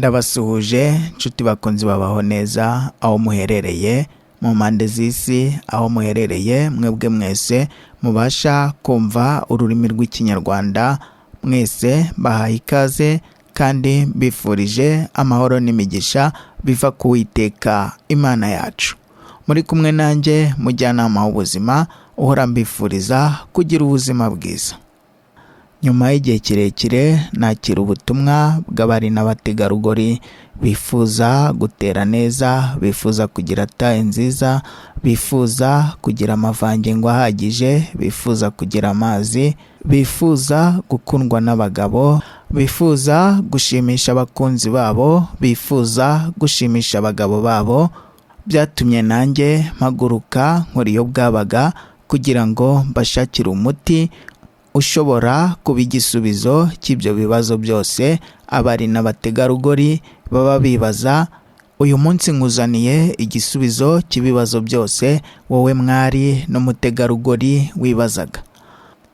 Ndabasuhuje nshuti bakunzi babaho neza aho muherereye mu mpande z'isi, aho muherereye mwebwe mwese mubasha kumva ururimi rw'ikinyarwanda, mwese bahaye ikaze kandi mbifurije amahoro n'imigisha biva ku Uwiteka Imana yacu. Muri kumwe nanjye mujyanama w'ubuzima uhora mbifuriza kugira ubuzima bwiza. Nyuma y'igihe kirekire nakira ubutumwa bw'abari n'abategarugori bifuza gutera neza, bifuza kugira taye nziza, bifuza kugira amavangingo ahagije, bifuza kugira amazi, bifuza gukundwa n'abagabo, bifuza gushimisha abakunzi babo, bifuza gushimisha abagabo babo. Byatumye nanjye mpaguruka nkora iyo bwabaga kugira ngo mbashakire umuti ushobora kuba igisubizo cy'ibyo bibazo byose abari n'abategarugori baba bibaza. Uyu munsi nkuzaniye igisubizo cy'ibibazo byose wowe mwari n'umutegarugori wibazaga.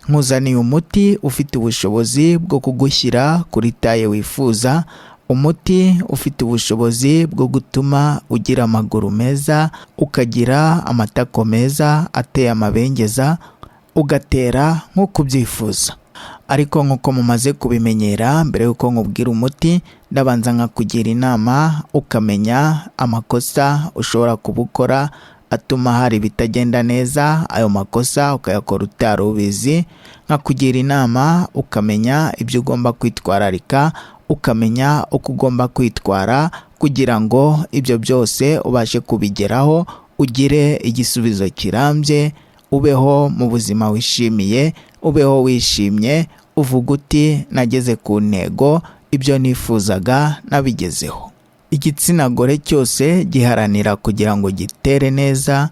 Nkuzaniye umuti ufite ubushobozi bwo kugushyira kuri taye wifuza, umuti ufite ubushobozi bwo gutuma ugira amaguru meza, ukagira amatako meza ateye amabengeza, ugatera nk'uko ubyifuza. Ariko nk'uko mumaze kubimenyera, mbere y'uko nkubwira umuti ndabanza nkakugira inama ukamenya amakosa ushobora kuba ukora atuma hari ibitagenda neza. Ayo makosa ukayakora utari ubizi. Nkakugira inama ukamenya ibyo ugomba kwitwararika, ukamenya uko ugomba kwitwara kugira ngo ibyo byose ubashe kubigeraho, ugire igisubizo kirambye, ubeho mu buzima wishimiye, ubeho wishimye, uvuga uti nageze ku ntego, ibyo nifuzaga nabigezeho. Igitsina gore cyose giharanira kugira ngo gitere neza.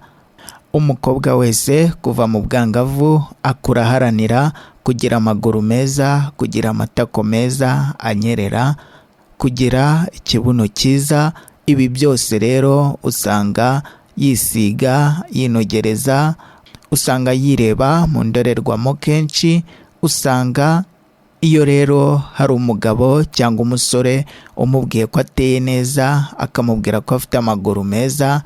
Umukobwa wese kuva mu bwangavu akura aharanira kugira amaguru meza, kugira amatako meza anyerera, kugira ikibuno cyiza. Ibi byose rero usanga yisiga, yinogereza, usanga yireba mu ndorerwamo kenshi. Usanga iyo rero hari umugabo cyangwa umusore umubwiye ko ateye neza, akamubwira ko afite amaguru meza,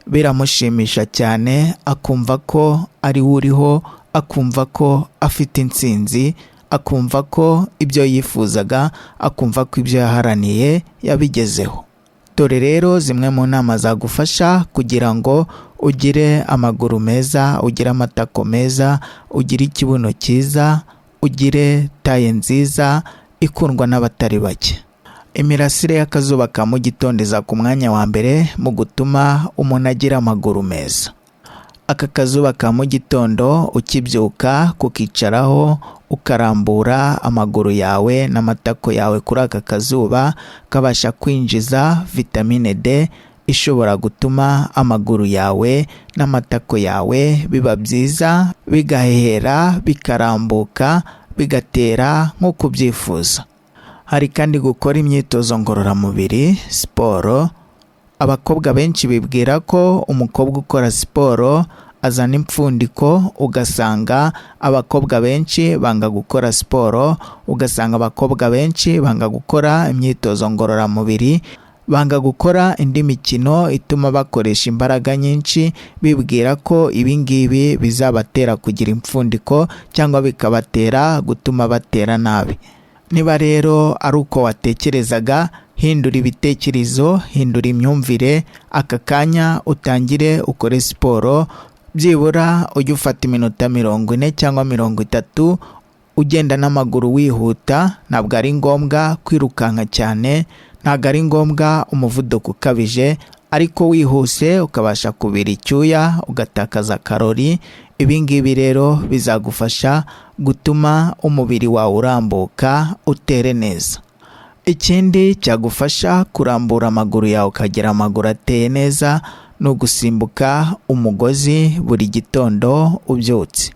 biramushimisha cyane, akumva ko ari we uriho, akumva ko afite intsinzi, akumva ko ibyo yifuzaga, akumva ko ibyo yaharaniye yabigezeho. Dore rero zimwe mu nama zagufasha kugira ngo ugire amaguru meza, ugire amatako meza, ugire ikibuno cyiza, ugire taye nziza ikundwa n'abatari bake. Imirasire y'akazuba ka mu gitondo iza ku mwanya wa mbere mu gutuma umuntu agira amaguru meza. Aka kazuba ka mu gitondo ukibyuka kukicaraho, ukarambura amaguru yawe n'amatako yawe kuri aka kazuba, kabasha kwinjiza vitamine D ishobora gutuma amaguru yawe n'amatako yawe biba byiza, bigahehera, bikarambuka, bigatera nk'uko ubyifuza. Hari kandi gukora imyitozo ngororamubiri, siporo. Abakobwa benshi bibwira ko umukobwa ukora siporo azana impfundiko, ugasanga abakobwa benshi banga gukora siporo, ugasanga abakobwa benshi banga gukora imyitozo ngororamubiri, banga gukora indi mikino ituma bakoresha imbaraga nyinshi, bibwira ko ibi ngibi bizabatera kugira impfundiko cyangwa bikabatera gutuma batera nabi. Niba rero ari uko watekerezaga, hindura ibitekerezo, hindura imyumvire, aka kanya utangire ukore siporo. Byibura ujye ufata iminota 40 cyangwa 30 ugenda n'amaguru wihuta. Ntabwo ari ngombwa kwirukanka cyane, ntabwo ari ngombwa umuvuduko ukabije, ariko wihuse ukabasha kubira icyuya, ugatakaza karori. Ibi ngibi rero bizagufasha gutuma umubiri wawe urambuka, utere neza. Ikindi cyagufasha kurambura amaguru yawe ukagira amaguru ateye neza ni ugusimbuka umugozi buri gitondo ubyutse.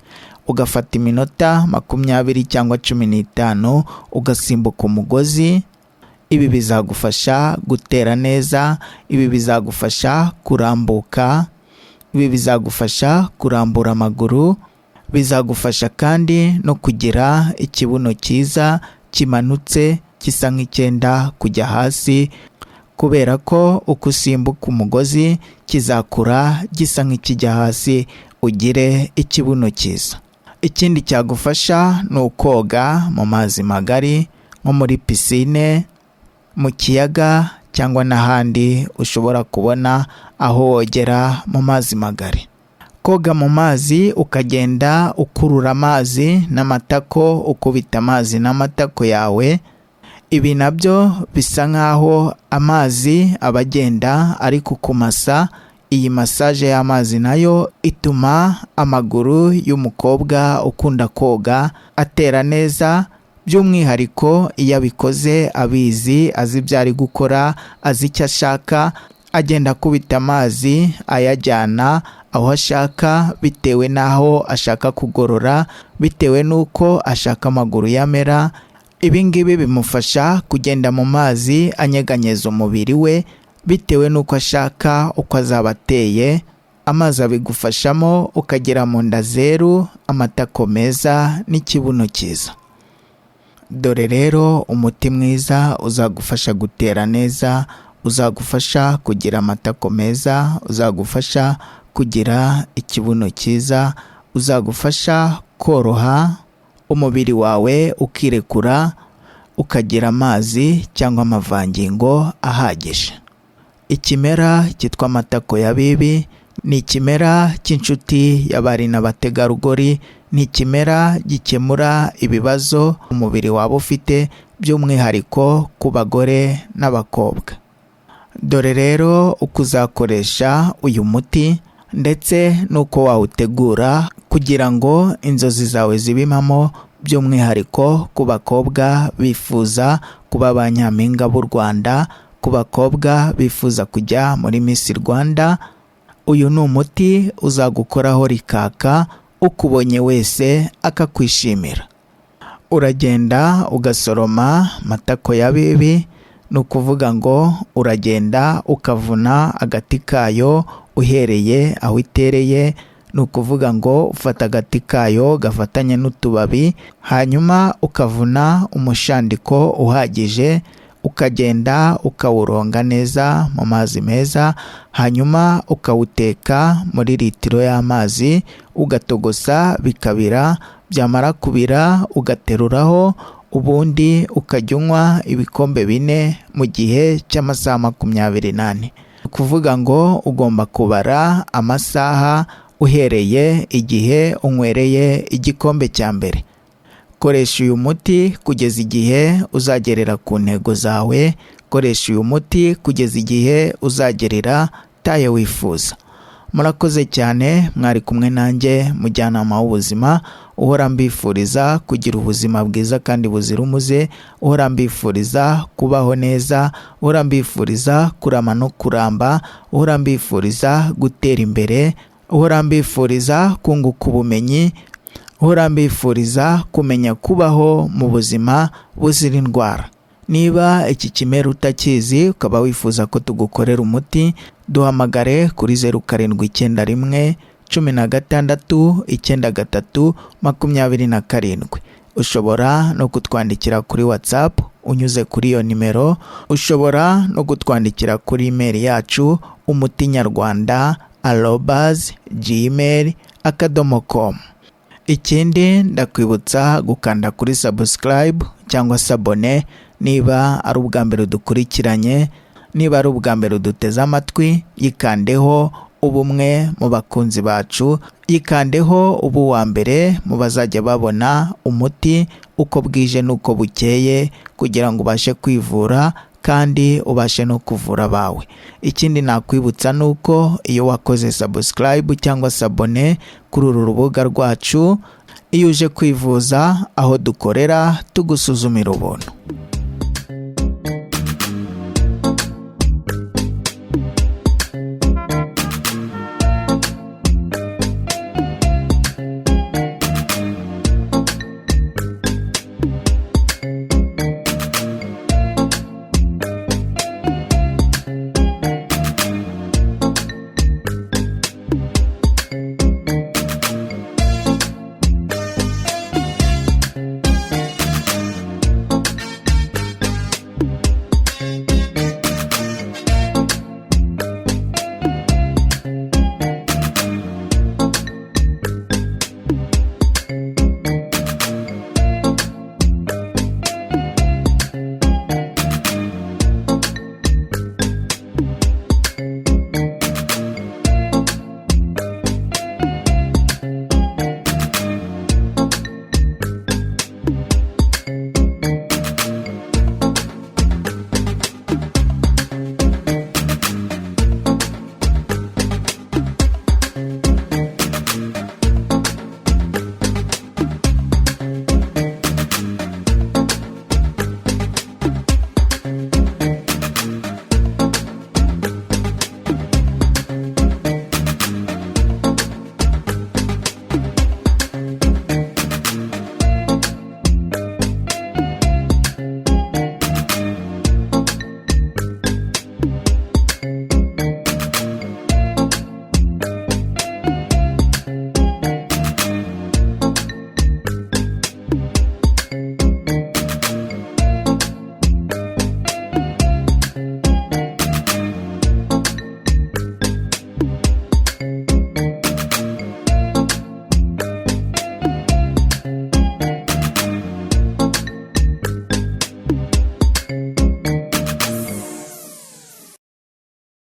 Ugafata iminota 20 cyangwa 15 ugasimbuka umugozi. Ibi bizagufasha gutera neza, ibi bizagufasha kurambuka, ibi bizagufasha kurambura amaguru, bizagufasha kandi no kugira ikibuno cyiza kimanutse gisa nk'icyenda kujya hasi, kubera ko uko usimbuka umugozi kizakura gisa nk'ikijya hasi ugire ikibuno cyiza. Ikindi cyagufasha ni ukoga mu mazi magari nko muri pisine, mu kiyaga cyangwa n'ahandi ushobora kubona aho wogera mu mazi magari. Koga mu mazi ukagenda ukurura amazi n'amatako, ukubita amazi n'amatako yawe. Ibi nabyo bisa nkaho amazi abagenda ari kukumasa. Iyi massage y'amazi nayo ituma amaguru y'umukobwa ukunda koga atera neza, by'umwihariko iyo abikoze abizi, azi ibyo ari gukora, azi icyo ashaka, agenda akubita amazi ayajyana aho ashaka bitewe n'aho ashaka kugorora, bitewe n'uko ashaka amaguru yamera. Ibi ngibi bimufasha kugenda mu mazi anyeganyeza umubiri we bitewe n'uko ashaka uko azaba ateye. Amazi abigufashamo ukagera mu nda zeru, amatako meza n'ikibuno cyiza. Dore rero umuti mwiza uzagufasha gutera neza, uzagufasha kugira amatako meza, uzagufasha kugira ikibuno cyiza, uzagufasha koroha umubiri wawe ukirekura, ukagira amazi cyangwa amavangingo ahagije. Ikimera cyitwa amatako y'abibi ni ikimera cy'inshuti y'abari n'abategarugori, ni ikimera gikemura ibibazo umubiri waba ufite, by'umwihariko ku bagore n'abakobwa. Dore rero uko uzakoresha uyu muti ndetse n'uko wawutegura kugira ngo inzozi zawe zibimamo, by'umwihariko ku bakobwa bifuza kuba ba nyampinga b'u Rwanda, ku bakobwa bifuza kujya muri Miss Rwanda. Uyu ni umuti uzagukoraho rikaka, ukubonye wese akakwishimira. Uragenda ugasoroma amatako y'abibi, ni ukuvuga ngo uragenda ukavuna agati kayo uhereye aho itereye, ni ukuvuga ngo ufata agati kayo gafatanye n'utubabi, hanyuma ukavuna umushandiko uhagije, ukagenda ukawuronga neza mu mazi meza, hanyuma ukawuteka muri litiro y'amazi, ugatogosa bikabira. Byamara kubira ugateruraho, ubundi ukajya unywa ibikombe 4 mu gihe cy'amasaha 24. Kuvuga ngo ugomba kubara amasaha uhereye igihe unywereye igikombe cya mbere. Koresha uyu muti kugeza igihe uzagerera ku ntego zawe. Koresha uyu muti kugeza igihe uzagerera taye wifuza. Murakoze cyane, mwari kumwe nanjye mujyanama w'ubuzima, uhora mbifuriza kugira ubuzima bwiza kandi buzira umuze, uhora mbifuriza kubaho neza, uhora mbifuriza kurama no kuramba, uhora mbifuriza gutera imbere, uhora mbifuriza kunguka ubumenyi, uhora mbifuriza kumenya kubaho mu buzima buzira indwara. Niba iki kimera utakizi ukaba wifuza ko tugukorera umuti, duhamagare kuri 0791 16 93 27. Ushobora no kutwandikira kuri WhatsApp unyuze kuri iyo nimero. Ushobora no kutwandikira kuri email yacu umutinyarwanda@gmail.com. Ikindi ndakwibutsa gukanda kuri subscribe cyangwa sabone niba ari ubwa mbere dukurikiranye, niba ari ubwa mbere duteze amatwi, yikandeho ubumwe mu bakunzi bacu, yikandeho ubu wa mbere mu bazajya babona umuti uko bwije n'uko bukeye, kugira ngo ubashe kwivura kandi ubashe no kuvura abawe. Ikindi nakwibutsa nuko iyo wakoze subscribe cyangwa sabone kuri uru rubuga rwacu, iyo uje kwivuza aho dukorera tugusuzumira ubuntu.